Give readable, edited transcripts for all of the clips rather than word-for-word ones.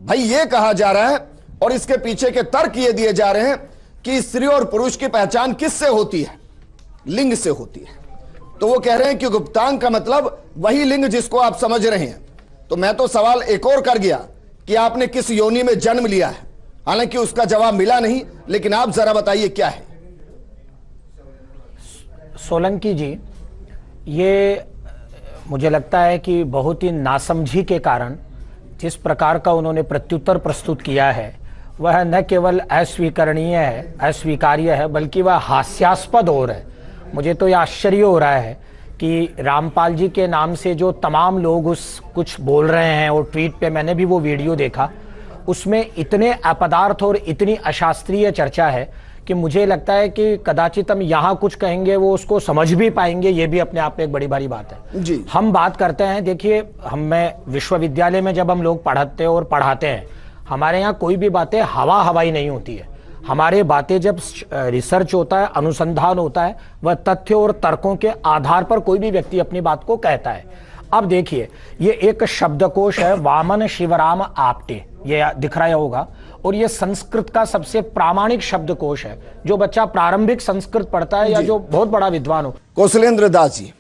भाई ये कहा जा रहा है और इसके पीछे के तर्क ये दिए जा रहे हैं कि स्त्री और पुरुष की पहचान किससे होती है? लिंग से होती है। तो वो कह रहे हैं कि गुप्तांग का मतलब वही लिंग जिसको आप समझ रहे हैं। तो मैं तो सवाल एक और कर गया कि आपने किस योनि में जन्म लिया है, हालांकि उसका जवाब मिला नहीं, लेकिन आप जरा बताइए क्या है। सोलंकी जी, ये मुझे लगता है कि बहुत ही नासमझी के कारण जिस प्रकार का उन्होंने प्रत्युत्तर प्रस्तुत किया है वह न केवल अस्वीकरणीय है, अस्वीकार्य है, बल्कि वह हास्यास्पद हो रहा है। मुझे तो यह आश्चर्य हो रहा है कि रामपाल जी के नाम से जो तमाम लोग उस कुछ बोल रहे हैं, और ट्वीट पे मैंने भी वो वीडियो देखा, उसमें इतने अपदार्थ और इतनी अशास्त्रीय चर्चा है कि मुझे लगता है कि कदाचित हम यहाँ कुछ कहेंगे वो उसको समझ भी पाएंगे, ये भी अपने आप में एक बड़ी भारी बात है जी। हम बात करते हैं, देखिए मैं विश्वविद्यालय में जब हम लोग पढ़ाते और पढ़ाते हैं, हमारे यहाँ कोई भी बातें हवा हवाई नहीं होती है। हमारे बातें जब रिसर्च होता है, अनुसंधान होता है, वह तथ्य और तर्कों के आधार पर कोई भी व्यक्ति अपनी बात को कहता है। अब देखिए, ये एक शब्दकोश है, वामन शिवराम आपटे, ये दिख रहा होगा, और ये संस्कृत का सबसे प्रामाणिक शब्दकोश है। जो बच्चा प्रारंभिक संस्कृत पढ़ता है या जो बहुत बड़ा विद्वान हो। कौशलेंद्र दास जी,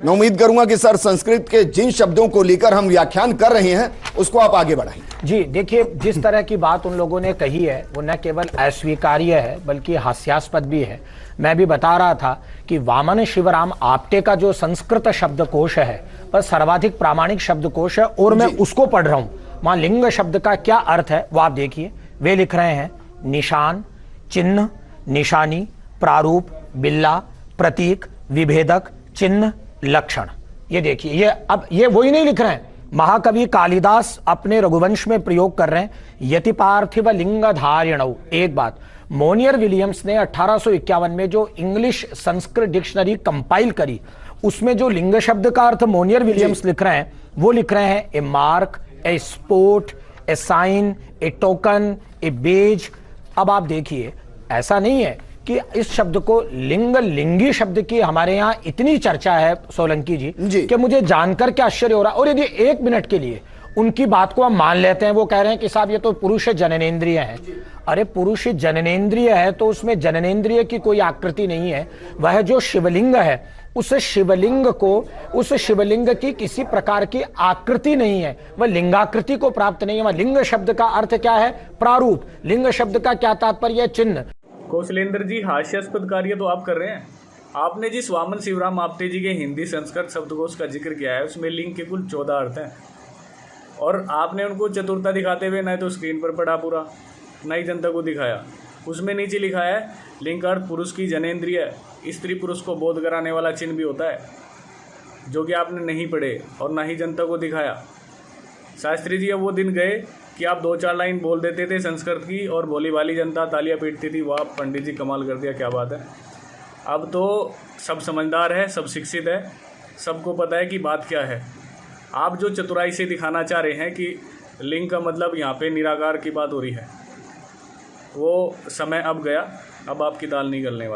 मैं उम्मीद करूंगा कि सर संस्कृत के जिन शब्दों को लेकर हम व्याख्यान कर रहे हैं उसको आप आगे बढ़ाएं। जी देखिए, जिस तरह की बात उन लोगों ने कही है वो न केवल अस्वीकार्य है बल्कि हास्यास्पद भी है। मैं भी बता रहा था कि वामन शिवराम आपटे का जो संस्कृत शब्दकोश है वह सर्वाधिक प्रामाणिक शब्दकोश है, और मैं उसको पढ़ रहा हूं। वहां लिंग शब्द का क्या अर्थ है वो आप देखिए। वे लिख रहे हैं निशान, चिन्ह, निशानी, प्रारूप, बिल्ला, प्रतीक, विभेदक, चिन्ह, लक्षण। ये देखिए, ये अब ये वही नहीं लिख रहे हैं, महाकवि कालिदास अपने रघुवंश में प्रयोग कर रहे हैं, यति पार्थिव लिंग धारिणौ। एक बात, मोनियर विलियम्स ने 1851 में जो इंग्लिश संस्कृत डिक्शनरी कंपाइल करी, उसमें जो लिंग शब्द का अर्थ मोनियर विलियम्स लिख रहे हैं, वो लिख रहे हैं ए mark, a sport, A sign, A token, A beige. अब आप देखिए, ऐसा नहीं है कि इस शब्द को लिंगी शब्द की हमारे यहाँ इतनी चर्चा है सोलंकी जी कि मुझे जानकर के आश्चर्य हो रहा है। और यदि एक मिनट के लिए उनकी बात को हम मान लेते हैं, वो कह रहे हैं कि साहब ये तो पुरुष जननेंद्रिय है। अरे पुरुष जननेंद्रिय है तो उसमें जननेंद्रिय की कोई आकृति नहीं है। वह जो शिवलिंग है उस शिवलिंग की किसी प्रकार की आकृति नहीं है, वह लिंगाकृति को प्राप्त नहीं है। वह लिंग शब्द का अर्थ क्या है? प्रारूप। लिंग शब्द का क्या तात्पर्य है? चिन्ह। कौशलेंद्र जी, हास्यास्पद कार्य तो आप कर रहे हैं। आपने जिस वामन शिवराम आपटे जी के हिंदी संस्कृत शब्दकोश का जिक्र किया है उसमें लिंग के कुल 14 अर्थ हैं, और आपने उनको चतुरता दिखाते हुए न तो स्क्रीन पर पढ़ा पूरा, न ही जनता को दिखाया। उसमें नीचे लिखा है लिंग का अर्थ पुरुष की जनेंद्रिय, स्त्री पुरुष को बोध कराने वाला चिन्ह भी होता है, जो कि आपने नहीं पढ़े और ना ही जनता को दिखाया। शास्त्री जी अब वो दिन गए कि आप 2-4 लाइन बोल देते थे संस्कृत की और भोली भाली जनता तालियां पीटती थी, वाह पंडित जी कमाल कर दिया, क्या बात है। अब तो सब समझदार है, सब शिक्षित है, सबको पता है कि बात क्या है। आप जो चतुराई से दिखाना चाह रहे हैं कि लिंग का मतलब यहाँ पे निराकार की बात हो रही है, वो समय अब गया, अब आपकी दाल नहीं गलने वाली।